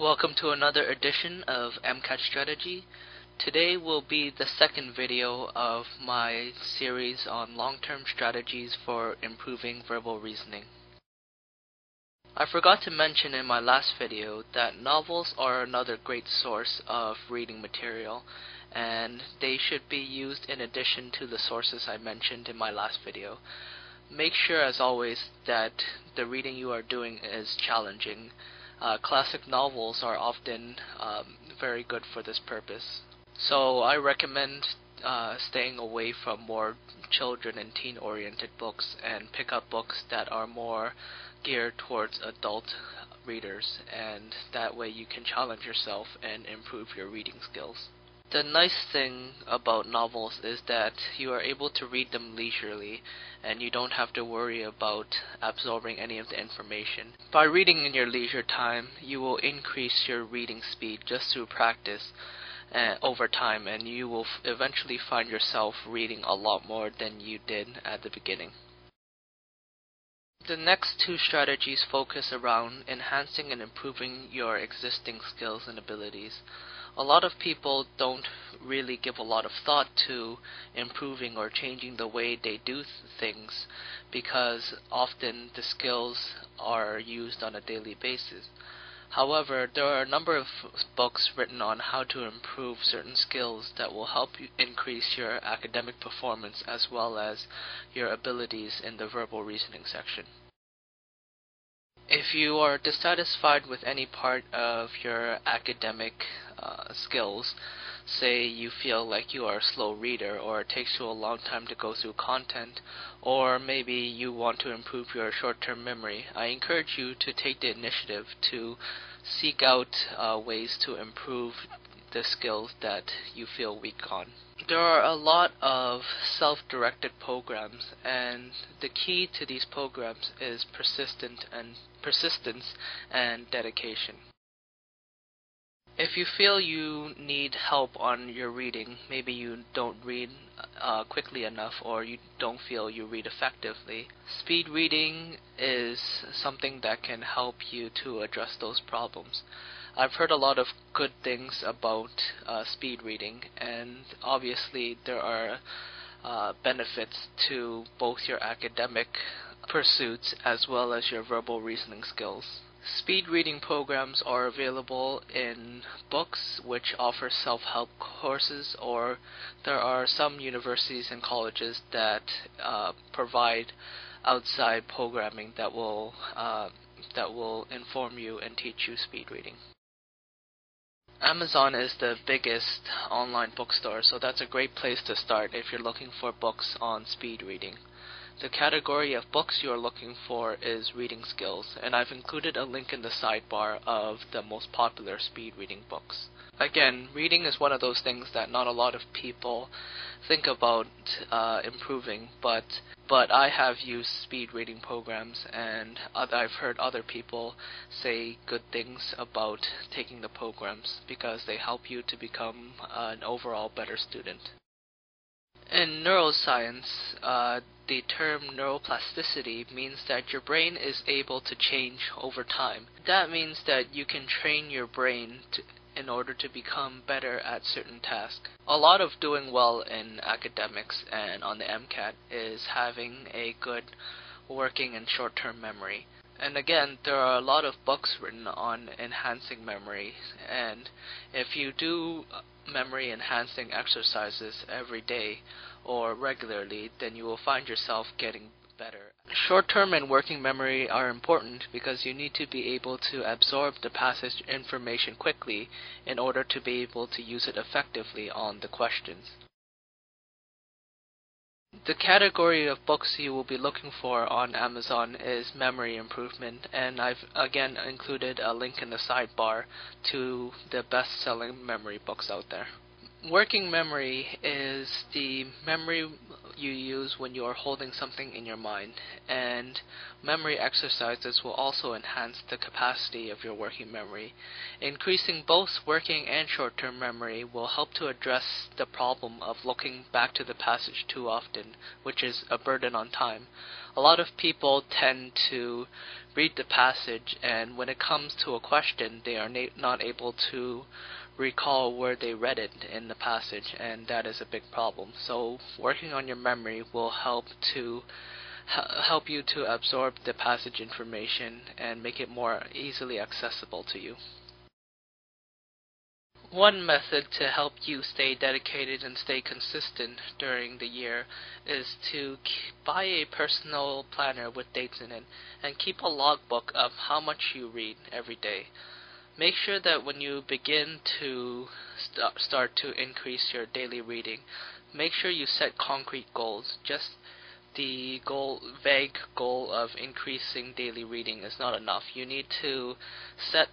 Welcome to another edition of MCAT Strategy. Today will be the second video of my series on long-term strategies for improving verbal reasoning. I forgot to mention in my last video that novels are another great source of reading material, and they should be used in addition to the sources I mentioned in my last video. Make sure, as always, that the reading you are doing is challenging. Classic novels are often very good for this purpose. So I recommend staying away from more children and teen-oriented books and pick up books that are more geared towards adult readers, and that way you can challenge yourself and improve your reading skills. The nice thing about novels is that you are able to read them leisurely and you don't have to worry about absorbing any of the information. By reading in your leisure time, you will increase your reading speed just through practice over time, and you will eventually find yourself reading a lot more than you did at the beginning. The next two strategies focus around enhancing and improving your existing skills and abilities. A lot of people don't really give a lot of thought to improving or changing the way they do things because often the skills are used on a daily basis. However, there are a number of books written on how to improve certain skills that will help you increase your academic performance as well as your abilities in the verbal reasoning section. If you are dissatisfied with any part of your academic skills, say you feel like you are a slow reader or it takes you a long time to go through content, or maybe you want to improve your short-term memory, I encourage you to take the initiative to seek out ways to improve the skills that you feel weak on. There are a lot of self-directed programs, and the key to these programs is persistence and dedication. If you feel you need help on your reading, maybe you don't read quickly enough or you don't feel you read effectively, speed reading is something that can help you to address those problems. I've heard a lot of good things about speed reading, and obviously there are benefits to both your academic pursuits as well as your verbal reasoning skills. Speed reading programs are available in books which offer self-help courses, or there are some universities and colleges that provide outside programming that will inform you and teach you speed reading. Amazon is the biggest online bookstore, so that's a great place to start if you're looking for books on speed reading. The category of books you are looking for is reading skills, and I've included a link in the sidebar of the most popular speed reading books. Again, reading is one of those things that not a lot of people think about improving, but I have used speed reading programs, and I've heard other people say good things about taking the programs because they help you to become an overall better student. In neuroscience, the term neuroplasticity means that your brain is able to change over time. That means that you can train your brain in order to become better at certain tasks. A lot of doing well in academics and on the MCAT is having a good working and short-term memory. And again, there are a lot of books written on enhancing memory, and if you do memory enhancing exercises every day or regularly, then you will find yourself getting better. Short-term and working memory are important because you need to be able to absorb the passage information quickly in order to be able to use it effectively on the questions. The category of books you will be looking for on Amazon is memory improvement, and I've again included a link in the sidebar to the best-selling memory books out there. Working memory is the memory you use when you are holding something in your mind, and memory exercises will also enhance the capacity of your working memory. Increasing both working and short-term memory will help to address the problem of looking back to the passage too often, which is a burden on time. A lot of people tend to read the passage, and when it comes to a question, they are not able to recall where they read it in the passage, and that is a big problem. So working on your memory will help you to absorb the passage information and make it more easily accessible to you. One method to help you stay dedicated and stay consistent during the year is to buy a personal planner with dates in it and keep a logbook of how much you read every day. Make sure that when you begin to start to increase your daily reading, make sure you set concrete goals. Just the vague goal of increasing daily reading is not enough. You need to set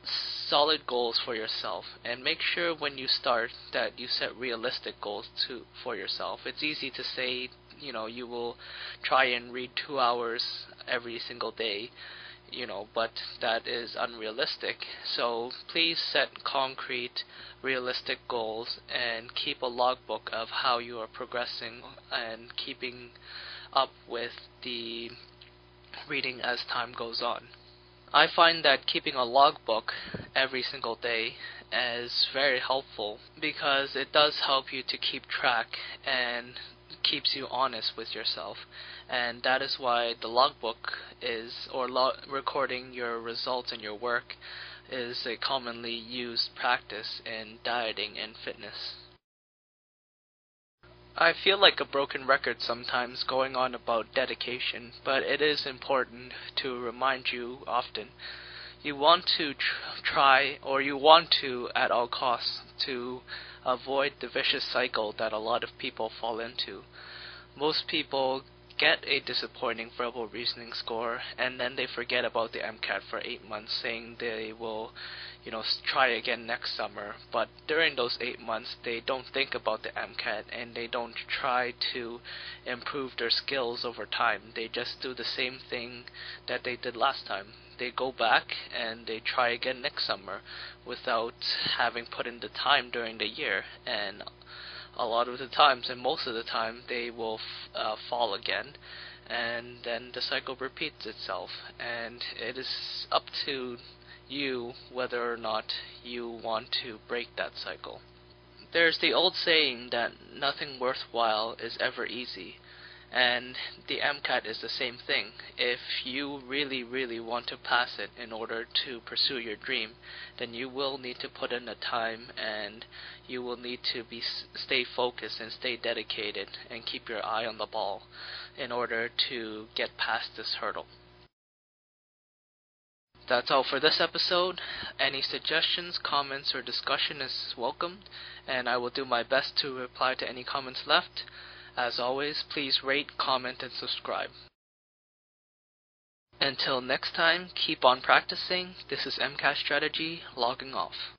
solid goals for yourself, and make sure when you start that you set realistic goals for yourself. It's easy to say, you will try and read 2 hours every single day, but that is unrealistic. So please set concrete, realistic goals and keep a logbook of how you are progressing and keeping up with the reading as time goes on. I find that keeping a logbook every single day is very helpful because it does help you to keep track and keeps you honest with yourself, and that is why the logbook recording your results and your work is a commonly used practice in dieting and fitness. I feel like a broken record sometimes going on about dedication, but it is important to remind you often. You want to try, or you want to at all costs, to avoid the vicious cycle that a lot of people fall into. Most people get a disappointing verbal reasoning score, and then they forget about the MCAT for 8 months, saying they will try again next summer. But during those 8 months, they don't think about the MCAT, and they don't try to improve their skills over time. They just do the same thing that they did last time. They go back and they try again next summer without having put in the time during the year, and a lot of the times, and most of the time, they will fall again, and then the cycle repeats itself, and it is up to you whether or not you want to break that cycle. There's the old saying that nothing worthwhile is ever easy, and the MCAT is the same thing. If you really, really want to pass it in order to pursue your dream, then you will need to put in the time, and you will need to stay focused and stay dedicated and keep your eye on the ball in order to get past this hurdle. That's all for this episode. Any suggestions, comments, or discussion is welcomed, and I will do my best to reply to any comments left. As always, please rate, comment, and subscribe. Until next time, keep on practicing. This is MCAT Strategy, logging off.